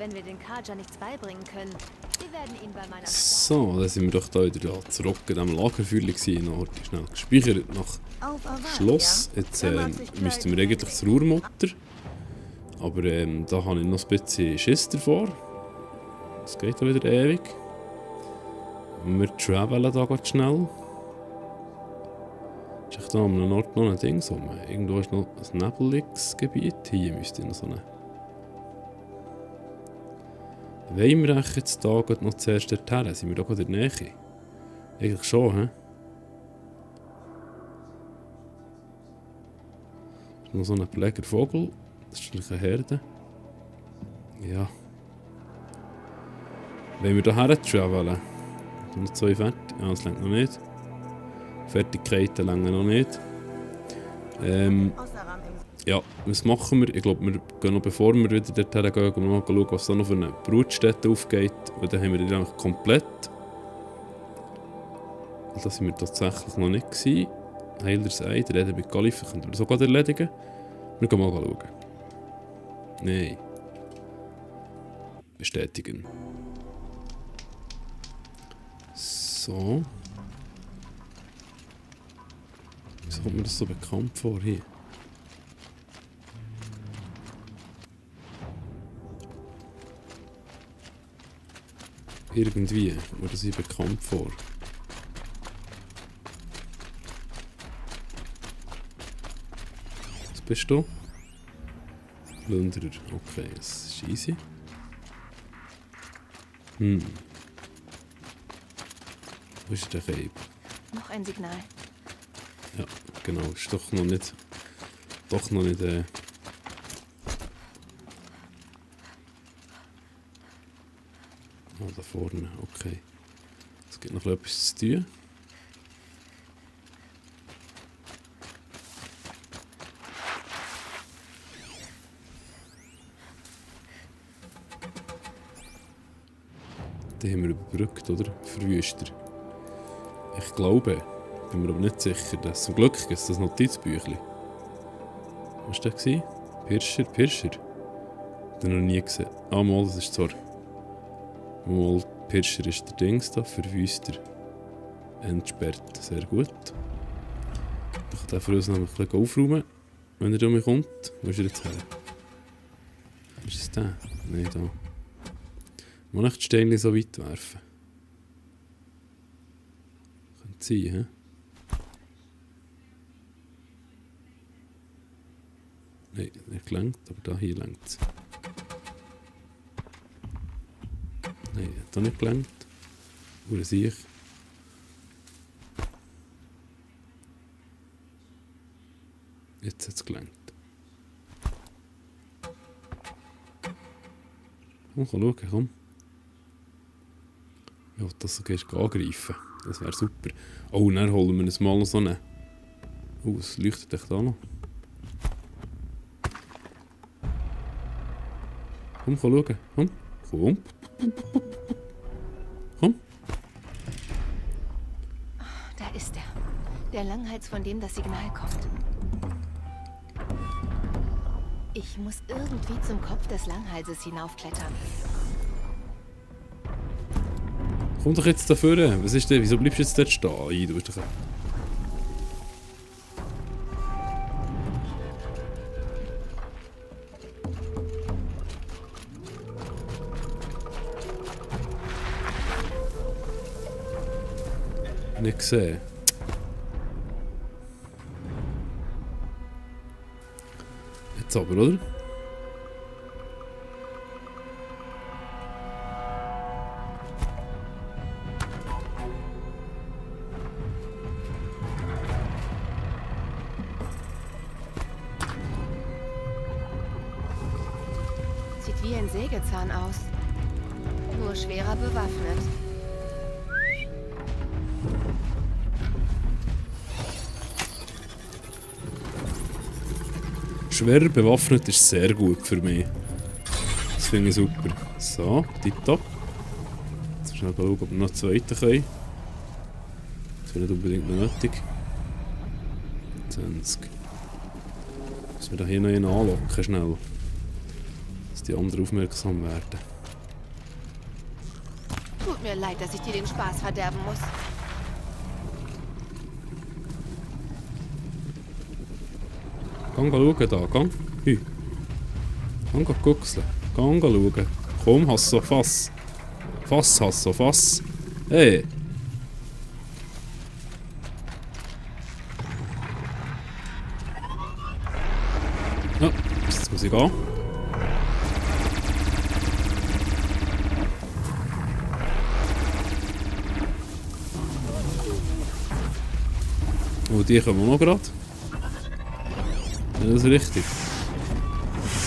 Wenn wir den Kaja nichts beibringen können, wir werden ihn bei meiner So, dann sind wir doch da wieder zurück in diesem Lagerfeuer gewesen. Noch heute schnell gespeichert nach Schloss. Jetzt müssten wir eigentlich zur Urmutter. Aber da habe ich noch ein bisschen Schiss davor. Das geht auch wieder ewig. Wir travelen da ganz schnell. Ist echt da an einem Ort noch ein Ding rum? Irgendwo ist noch ein nebeliges Gebiet. Hier müsste noch so eine... Wollen wir eigentlich jetzt da noch zuerst dorthin? Sind wir da gerade in der Nähe? Eigentlich schon, hä? Ist noch so ein Pfleger Vogel. Das ist vielleicht eine Herde. Ja. Wollen wir hierher travelen? Noch 2 fertig. Ja, das reicht noch nicht. Fertigkeiten länger noch nicht. Ja, was machen wir? Ich glaube, wir gehen noch, bevor wir wieder dorthin gehen, noch schauen, was da noch für eine Brutstätte aufgeht. Weil dann haben wir die eigentlich komplett. Da sind wir tatsächlich noch nicht gewesen. Heilers Ei, der Rede mit Galifen, können wir das auch gerade erledigen. Wir gehen mal schauen. Nein. Bestätigen. So. Wieso kommt mir das so bekannt vor hier? Irgendwie kommt mir das hier bekannt vor. Was bist du? Plünderer. Okay, das ist easy. Wo ist der Cape? Noch ein Signal. Ja, genau. Ist doch noch nicht... Doch noch nicht... da vorne. Okay. Es gibt noch etwas zu tun. Den haben wir überbrückt, oder? Verwüster. Ich glaube, bin mir aber nicht sicher, dass zum Glück gibt es das Notizbüchlein. Was war das? Pirscher? Den noch nie gesehen. Ah, mal, das ist zwar... Mal, Pirscher ist der Dings da, Verwüster. Entsperrt, sehr gut. Ich kann den für uns noch ein bisschen aufräumen, wenn er um mich kommt. Wo ist er jetzt her? Ist es der? Nein, da. Mal nicht die Steine so weit werfen. Könnte sein, hä? Nein, nicht gelangt, aber da hier langt es. Nein, hat auch nicht gelangt. Oder sehe ich? Jetzt hat es gelangt. Komm, schauen, komm. Ja, das so gehst du angreifen. Das wäre super. Oh, und dann holen wir uns mal noch so eine... Oh, es leuchtet echt da noch. Komm, schauen. Komm. Komm. Komm. Da ist er. Der Langhals, von dem das Signal kommt. Ich muss irgendwie zum Kopf des Langhalses hinaufklettern. Komm doch jetzt dafür. Was ist denn? Wieso bleibst du jetzt dort stehen? Ei, du bist doch... Nicht gesehen. Jetzt aber, oder? Sieht wie ein Sägezahn aus. Nur schwerer bewaffnet. Schwerer bewaffnet ist sehr gut für mich. Das finde ich super. So, tipptopp. Jetzt schnell schauen, ob wir noch einen zweiten können. Das wäre nicht unbedingt noch nötig. 20. Müssen wir da hier noch einen anlocken, schnell. Dass die anderen aufmerksam werden. Tut mir leid, dass ich dir den Spaß verderben muss. Geh schauen da, geh. Hü. Geh guckseln. Geh schauen. Komm, Hasso, fass. Fass, Hasso, fass. Hey. Ja, jetzt muss ich gehen. Oh, die kommen noch gerade. Ja, das ist richtig.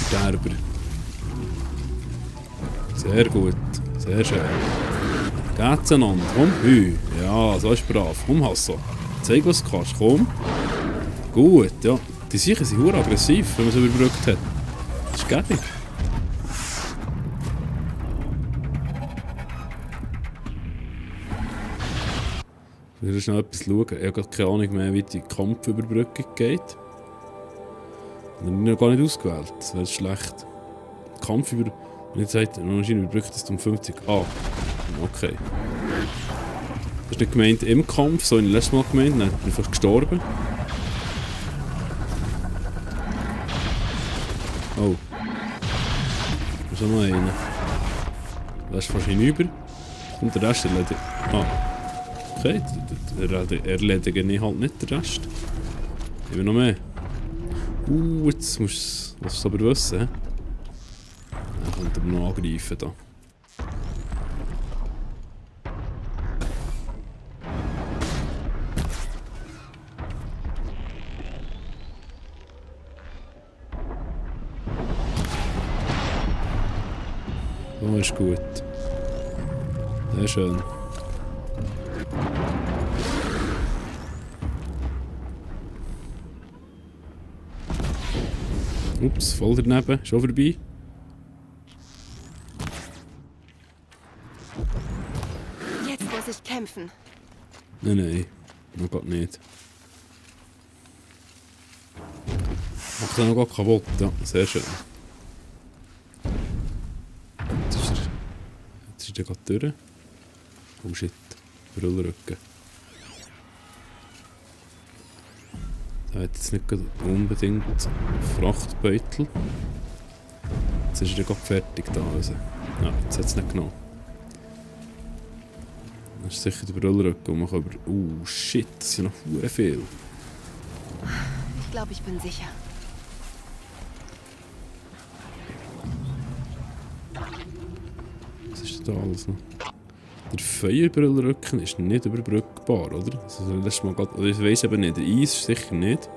Verderber. Sehr gut. Sehr schön. Geht's einander. Komm, hü. Ja, so ist brav. Komm, Hasso. Zeig, was du kannst. Komm. Gut, ja. Die Sicher sind hure aggressiv, wenn man sie überbrückt hat. Das ist gäbig. Ich will schnell etwas schauen. Ich habe keine Ahnung mehr, wie die Kampfüberbrückung geht. Ich habe noch gar nicht ausgewählt. Das wäre schlecht. Kampfüber... Wenn ich gesagt eine Maschine überbrückt ist um 50. Ah. Okay. Das ist nicht gemeint im Kampf, so in letztes Mal gemeint. Dann bin ich fast gestorben. Oh. Da ist auch noch einer. Der ist fast hinüber. Und der Rest erledigt. Ah. Okay, erledigen ich halt nicht den Rest. Ich will noch mehr. Jetzt musst du es aber wissen. Dann kommt er noch angreifen da. Oh, ist gut. Sehr schön. Ups, voll daneben. Schon vorbei. Jetzt muss ich kämpfen. Nein, noch Gott nicht. Macht er noch gar kaputt, ja, sehr schön. Jetzt ist er gerade durch. Oh shit, Brüllrücken. Der hat jetzt nicht unbedingt Frachtbeutel. Jetzt ist er gerade fertig da. Also. Ja, jetzt hat es nicht genommen. Das ist sicher der Brüllrücken und man kann über... shit, das sind noch sehr viel. Ich glaube, ich bin sicher. Was ist da alles noch? Der Feuerbrüllrücken ist nicht überbrückbar, oder? Also, das mal grad, ich weiss eben nicht. Der Eis ist sicher nicht.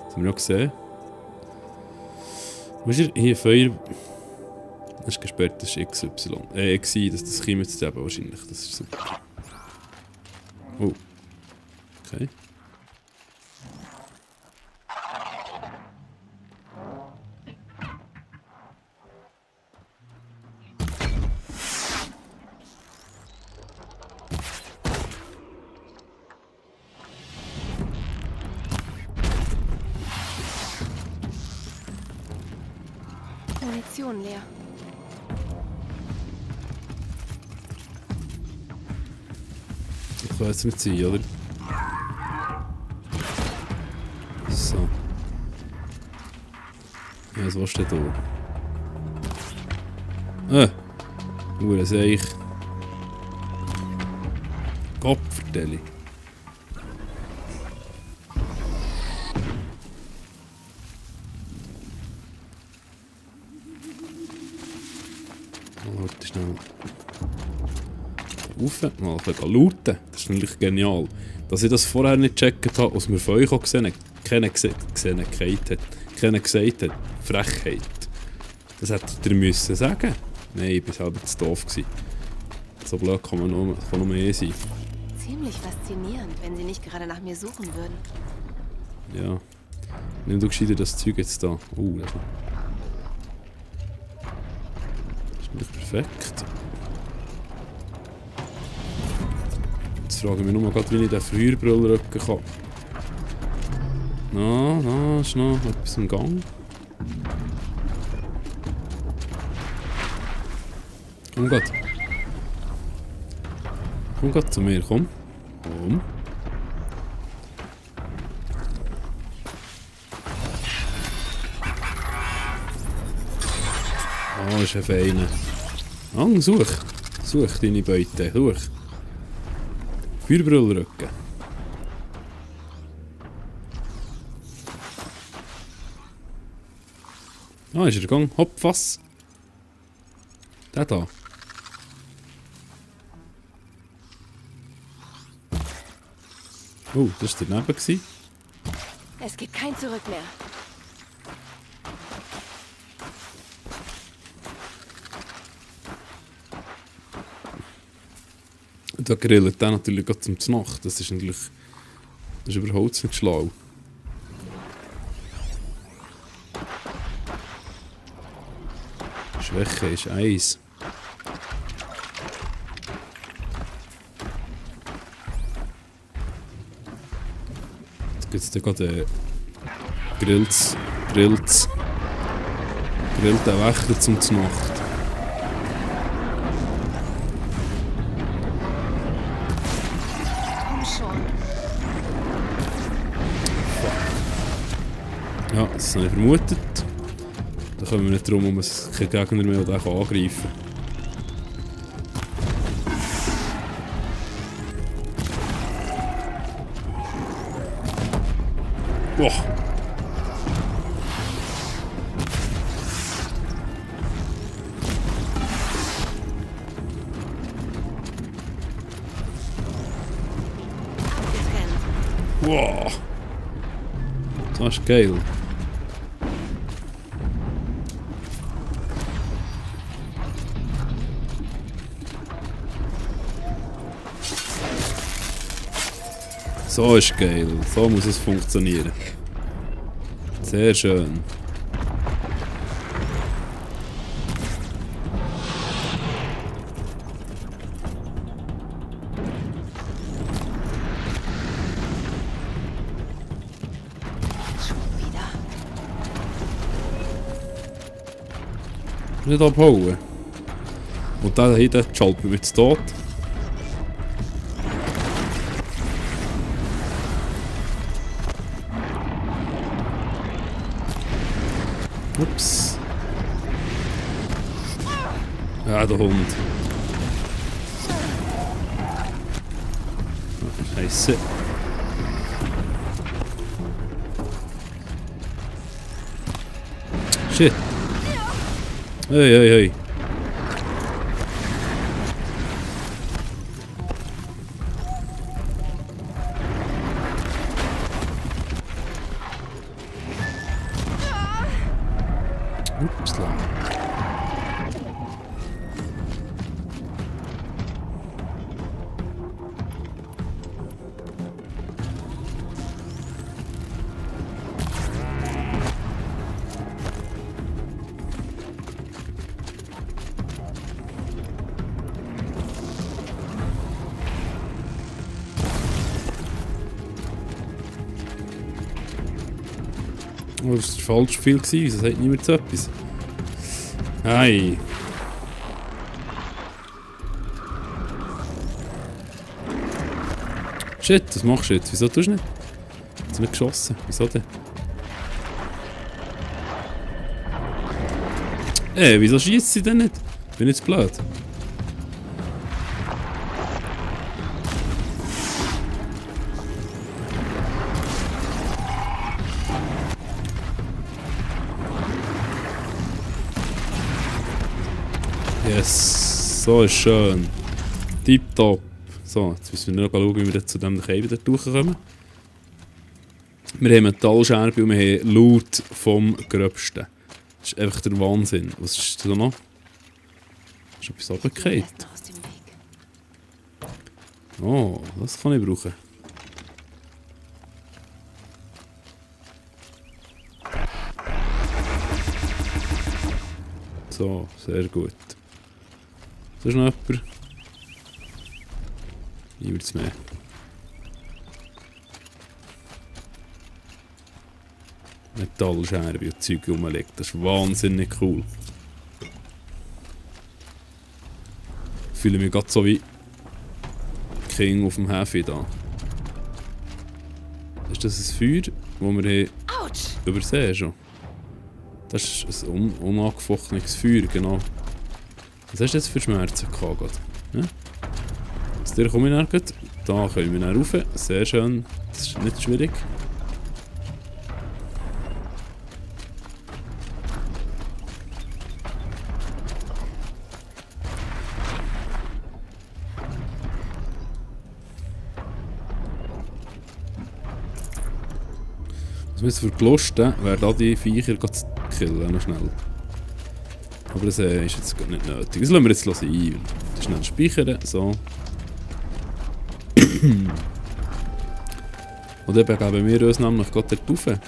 Das haben wir auch gesehen. Weißt du, hier Feuer... Das ist gesperrt, das ist XY. XI, das kommt jetzt eben wahrscheinlich. Das ist super. Oh. Okay. Munition leer. Das kann jetzt nicht sein, oder? So. Ja, was willst du denn da? Hure Seich. Kopfvertelli. Warte schnell. Rauf, mal ein bisschen lauten. Das ist natürlich genial. Dass ich das vorher nicht gecheckt habe, was mir von euch auch gesehen hat. Keiner gesagt hat. Frechheit. Das hättet ihr müssen sagen. Nein, ich war selber zu doof gewesen. So blöd kann man nur mehr sein. Ziemlich faszinierend, wenn sie nicht gerade nach mir suchen würden. Ja. Nimm du gescheiter das Zeug jetzt da. Das ist nicht perfekt. Jetzt frage ich mich nur mal, wie ich den Feuerbrüllrücken kann. Na, ist noch etwas im Gang. Oh Gott. Komm grad zu mir, komm. Komm. Ah, ist ein feiner. Ah, such. Such deine Beute. Such. Feuerbrüllrücken. Ah, ist er gegangen? Hopp, was? Der da. Oh, das war daneben. Es gibt kein Zurück mehr. Da grillt der natürlich gerade zum Znacht. Das ist natürlich... Das ist überhaupt nicht schlau. Schwäche ist 1. Jetzt gibt es da gerade grillten Wächter zum Znacht. Komm schon. Ja, das habe ich vermutet. Da kommen wir nicht drum, um es kein Gegner mehr der kann angreifen. Boah! Abgetrennt. Wow! Das ist geil. So ist geil. So muss es funktionieren. Sehr schön. Schon wieder. Nicht abhauen. Und da hinten schalten wir jetzt tot. Ups. Ja, der Hund. Scheiße. Shit. Hey, hey, hey. Upsla. Oh, das war falsch viel, das sagt niemand so etwas. Hey. Shit, was machst du jetzt? Wieso tust du nicht? Jetzt nicht geschossen. Wieso denn? Wieso schießt sie denn nicht? Bin ich jetzt blöd? Yes, so ist schön. Tipptopp. So, jetzt müssen wir noch schauen, wie wir zu diesem Käfer wieder durchkommen. Wir haben Metallscherbe und wir haben Loot vom Gröbsten. Das ist einfach der Wahnsinn. Was ist da noch? Ist etwas runtergefallen? Aus dem Weg. Oh, das kann ich brauchen. So, sehr gut. Da ist noch jemand. Nichts mehr. Metallscherbe und Zeug rumliegt. Das ist wahnsinnig cool. Ich fühle mich gerade so wie King auf dem Häfen da. Ist das ein Feuer, das wir Autsch! übersehen schon? Das ist ein unangefochtenes Feuer, genau. Was hast du jetzt für Schmerzen gehabt? Ja? Aus dir komme ich dann gleich. Da können wir dann rauf. Sehr schön. Das ist nicht schwierig. Was wir jetzt für die Lust wäre da die Viecher zu killen, noch schnell. Aber das ist jetzt gar nicht nötig. Das lassen wir jetzt sein. Schnell speichern, so. Und dann begeben wir uns nämlich gerade dort rauf.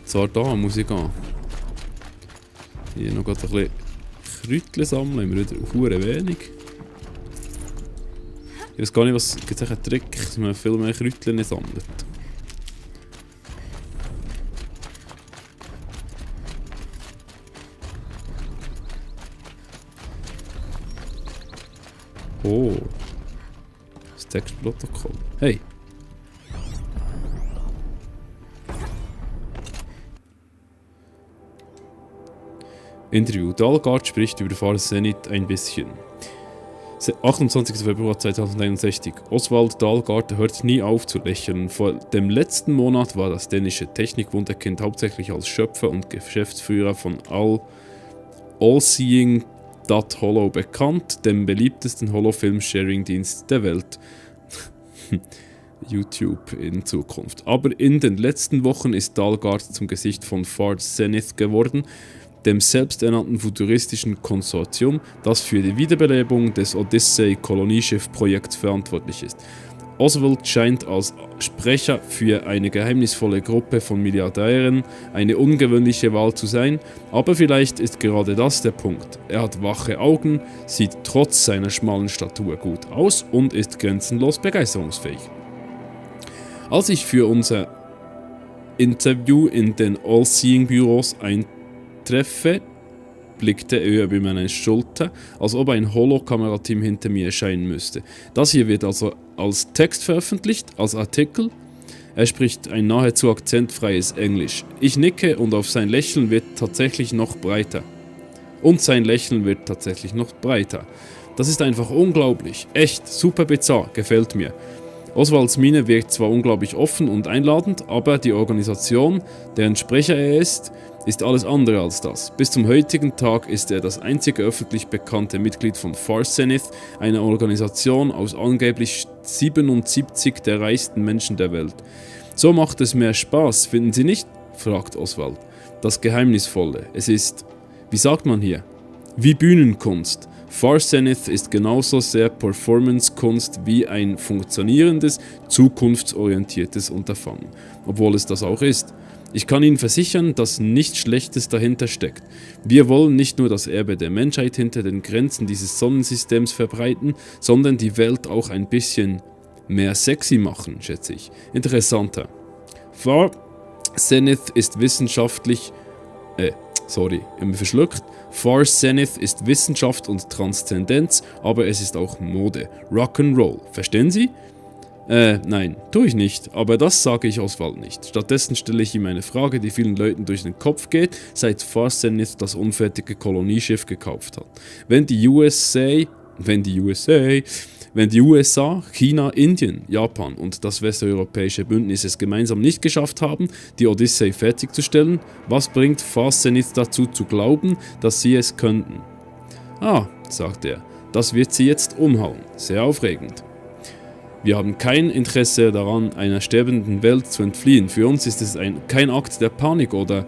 So, da muss ich gehen. Hier noch gerade ein bisschen Kräutchen sammeln, haben wir wieder hure wenig. Ich weiß gar nicht, was gibt es einen Trick, dass man viel mehr Kräutchen sammelt. Oh. Das Textprotokoll. Hey! Interview. Dalgard spricht über Fars Zenith ein bisschen. 28. Februar 2061. Oswald Dalgard hört nie auf zu lächeln. Vor dem letzten Monat war das dänische Technikwunderkind hauptsächlich als Schöpfer und Geschäftsführer von Allseeing.Hollow bekannt, dem beliebtesten Hollow-Film-Sharing-Dienst der Welt. YouTube in Zukunft. Aber in den letzten Wochen ist Dalgard zum Gesicht von Fars Zenith geworden, dem selbsternannten futuristischen Konsortium, das für die Wiederbelebung des Odyssey-Kolonieschiff-Projekts verantwortlich ist. Oswald scheint als Sprecher für eine geheimnisvolle Gruppe von Milliardären eine ungewöhnliche Wahl zu sein, aber vielleicht ist gerade das der Punkt. Er hat wache Augen, sieht trotz seiner schmalen Statur gut aus und ist grenzenlos begeisterungsfähig. Als ich für unser Interview in den All-Seeing-Büros eintreffe, blickte er über meine Schulter, als ob ein Holo-Kamerateam hinter mir erscheinen müsste. Das hier wird also als Text veröffentlicht, als Artikel. Er spricht ein nahezu akzentfreies Englisch. Ich nicke und sein Lächeln wird tatsächlich noch breiter. Das ist einfach unglaublich. Echt, super bizarr, gefällt mir. Oswalds Miene wirkt zwar unglaublich offen und einladend, aber die Organisation, deren Sprecher er ist alles andere als das. Bis zum heutigen Tag ist er das einzige öffentlich bekannte Mitglied von Fars Zenith, einer Organisation aus angeblich 77 der reichsten Menschen der Welt. So macht es mehr Spaß, finden Sie nicht? Fragt Oswald. Das Geheimnisvolle. Es ist, wie sagt man hier, wie Bühnenkunst. Fars Zenith ist genauso sehr Performance-Kunst wie ein funktionierendes, zukunftsorientiertes Unterfangen. Obwohl es das auch ist. Ich kann Ihnen versichern, dass nichts Schlechtes dahinter steckt. Wir wollen nicht nur das Erbe der Menschheit hinter den Grenzen dieses Sonnensystems verbreiten, sondern die Welt auch ein bisschen mehr sexy machen, schätze ich. Interessanter. Fars Zenith ist Fars Zenith ist Wissenschaft und Transzendenz, aber es ist auch Mode. Rock'n'Roll. Verstehen Sie? Nein, tue ich nicht, aber das sage ich Oswald nicht. Stattdessen stelle ich ihm eine Frage, die vielen Leuten durch den Kopf geht, seit Fars Zenith das unfertige Kolonieschiff gekauft hat. Wenn die USA, China, Indien, Japan und das westeuropäische Bündnis es gemeinsam nicht geschafft haben, die Odyssey fertigzustellen, was bringt Fars Zenith dazu zu glauben, dass sie es könnten? Ah, sagt er, das wird sie jetzt umhauen. Sehr aufregend. Wir haben kein Interesse daran, einer sterbenden Welt zu entfliehen. Für uns ist es kein Akt der Panik oder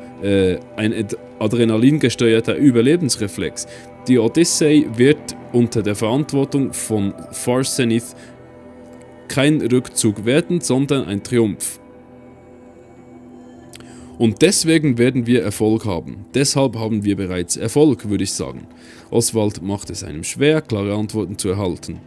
ein adrenalingesteuerter Überlebensreflex. Die Odyssey wird unter der Verantwortung von Fars Zenith kein Rückzug werden, sondern ein Triumph. Und deswegen werden wir Erfolg haben. Deshalb haben wir bereits Erfolg, würde ich sagen. Oswald macht es einem schwer, klare Antworten zu erhalten.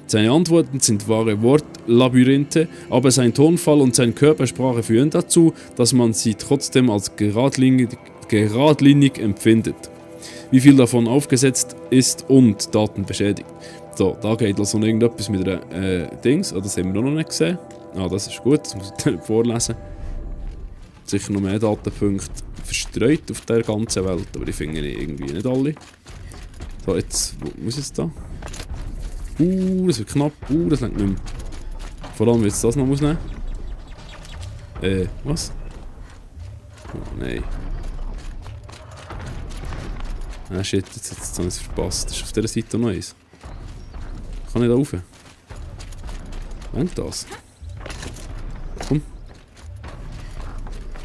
Seine Antworten sind wahre Wortlabyrinthe, aber sein Tonfall und seine Körpersprache führen dazu, dass man sie trotzdem als geradlinig geradlinig empfindet. Wie viel davon aufgesetzt ist und Daten beschädigt. So, da geht also noch irgendetwas mit einer Dings. Das haben wir noch nicht gesehen. Das ist gut, das muss ich dann nicht vorlesen. Sicher noch mehr Datenpunkte verstreut auf der ganzen Welt, aber ich finde irgendwie nicht alle. So, jetzt, wo muss ich jetzt da? Das wird knapp. Das lenkt nicht mehr. Vor allem, wenn ich das noch muss nehmen. Was? Oh, nein. Shit, jetzt habe ich es verpasst. Das ist auf dieser Seite noch eins. Kann ich da rauf? Lenkt das? Komm.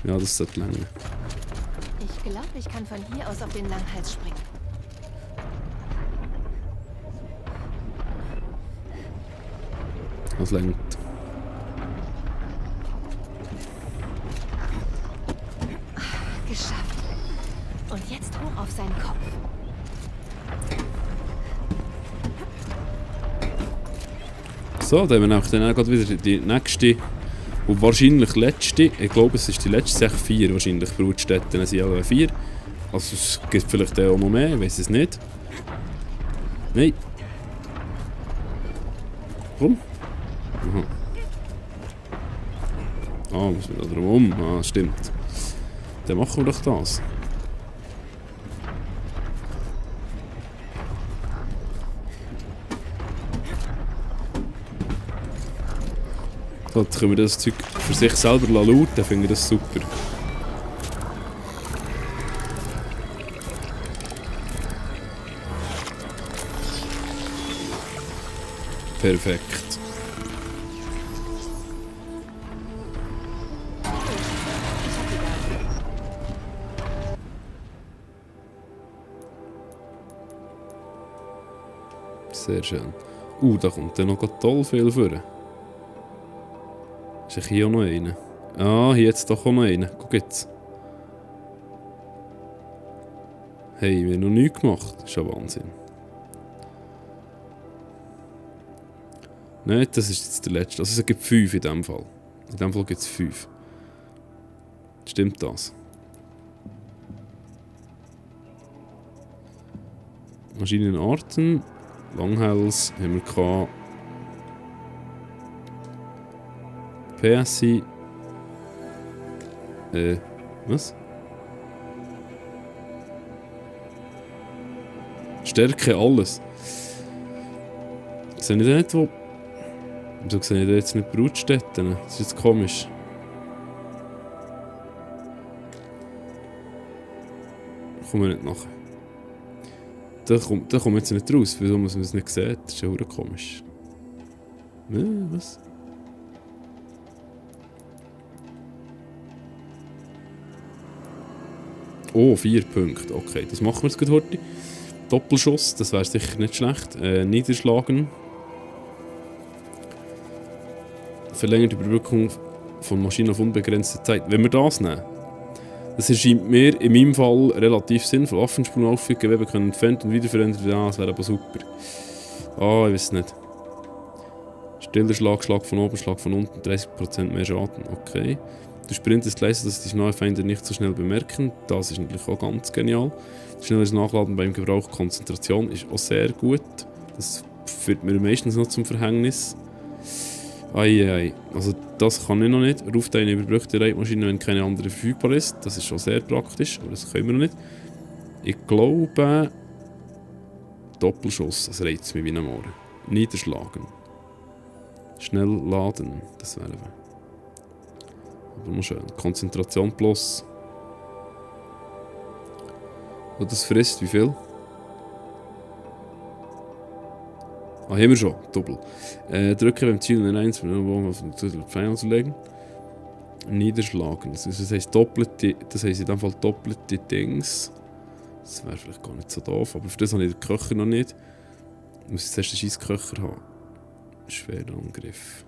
Ja, das sollte länger. Ich glaube, ich kann von hier aus auf den Langhals springen. Das lenkt. Geschafft. Und jetzt hoch auf seinen Kopf. So, dann haben wir dann gerade wieder die nächste und wahrscheinlich letzte. Ich glaube, es ist die letzte, es sind 4 wahrscheinlich. Brutstätten sind alle 4. Also es gibt vielleicht auch noch mehr, ich weiß es nicht. Nein. Komm. Aha. Müssen wir da drum stimmt. Dann machen wir doch das. So, jetzt können wir das Zeug für sich selber looten, dann finde ich das super. Perfekt. Sehr schön. Da kommt dann noch toll viel vor. Ist hier auch noch einer? Hier jetzt doch auch noch einer. Guck jetzt. Hey, wir haben noch nichts gemacht. Das ist ja Wahnsinn. Nein, das ist jetzt der letzte. Also es gibt 5 in dem Fall. In dem Fall gibt es 5. Stimmt das? Maschinenarten. Langhals haben wir gehabt. PSI. Was? Stärke alles. Sehe ich da nicht, wo... Wieso sehe ich da jetzt nicht Brutstätten? Das ist jetzt komisch. Kommen wir nicht nachher. Da kommt jetzt nicht raus. Wieso muss man es nicht sehen? Das ist ja verdammt komisch. Was? Oh, 4 Punkte. Okay, das machen wir jetzt gerade heute. Doppelschuss, das wäre sicher nicht schlecht. Niederschlagen. Verlängerte Überbrückung von Maschinen auf unbegrenzte Zeit. Wenn wir das nehmen, das erscheint mir in meinem Fall relativ sinnvoll. Waffenspuren auffügen, Gewebe können entfernt und wiederverändert werden. Das wäre aber super. Ich weiß nicht. Stiller Schlag, Schlag von oben, Schlag von unten, 30% mehr Schaden. Okay. Der Sprint ist leise, dass die nahe Feinde nicht so schnell bemerken. Das ist natürlich auch ganz genial. Schnelles Nachladen beim Gebrauch, Konzentration ist auch sehr gut. Das führt mir meistens noch zum Verhängnis. Also das kann ich noch nicht. Ruft eine überbrückte Reitmaschine, wenn keine andere verfügbar ist. Das ist schon sehr praktisch, aber das können wir noch nicht. Ich glaube... Doppelschuss, das reizt mich wie ein Mohren. Niederschlagen. Schnell laden, das wäre... Aber noch schön. Konzentration plus. Und das frisst wie viel? Haben wir schon. Doppel. Drücken beim Ziel in 1 auf den Pfeil zu legen. Niederschlagen. Das heisst doppelte, das heisst in dem Fall doppelte Dings. Das wäre vielleicht gar nicht so doof, aber für das habe ich den Köcher noch nicht. Ich muss jetzt erst einen scheiß Köcher haben. Schwerer Angriff.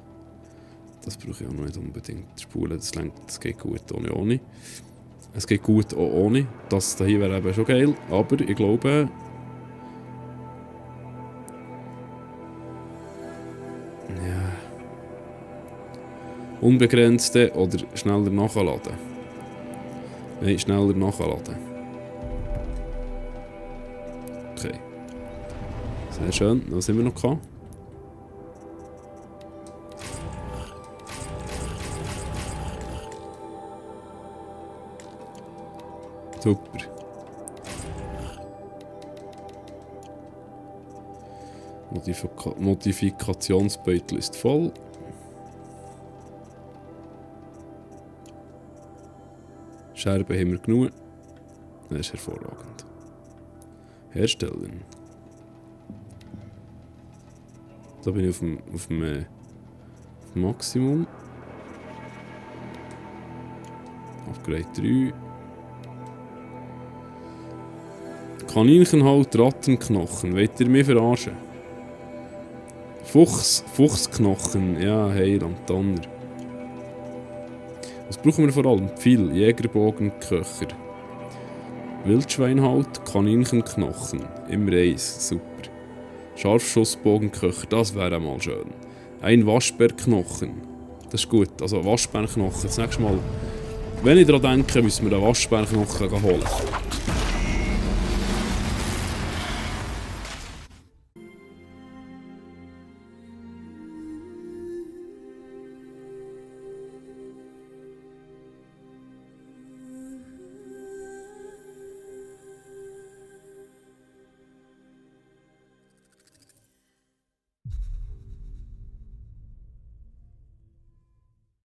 Das brauche ich auch noch nicht unbedingt. Spulen, das geht gut ohne. Es geht gut auch ohne. Das hier wäre eben schon geil, aber ich glaube... Ja... Unbegrenzte oder schneller nachladen. Nein, schneller nachladen. Okay. Sehr schön. Was haben wir noch gehabt? Super. Modifikationsbeutel ist voll. Scherben haben wir genug. Das ist hervorragend. Herstellen. Da bin ich auf dem Maximum. Upgrade 3. Kaninchenhaut, Rattenknochen. Wollt ihr mich verarschen? Fuchsknochen. Ja, Heiland, Donner. Was brauchen wir vor allem? Pfeil, Jägerbogen, Köcher. Wildschweinhaut, Kaninchenknochen. Immer eins, super. Scharfschussbogenköcher, das wäre mal schön. Ein Waschbärknochen. Das ist gut, also Waschbärknochen. Das nächste Mal, wenn ich daran denke, müssen wir einen Waschbärknochen holen.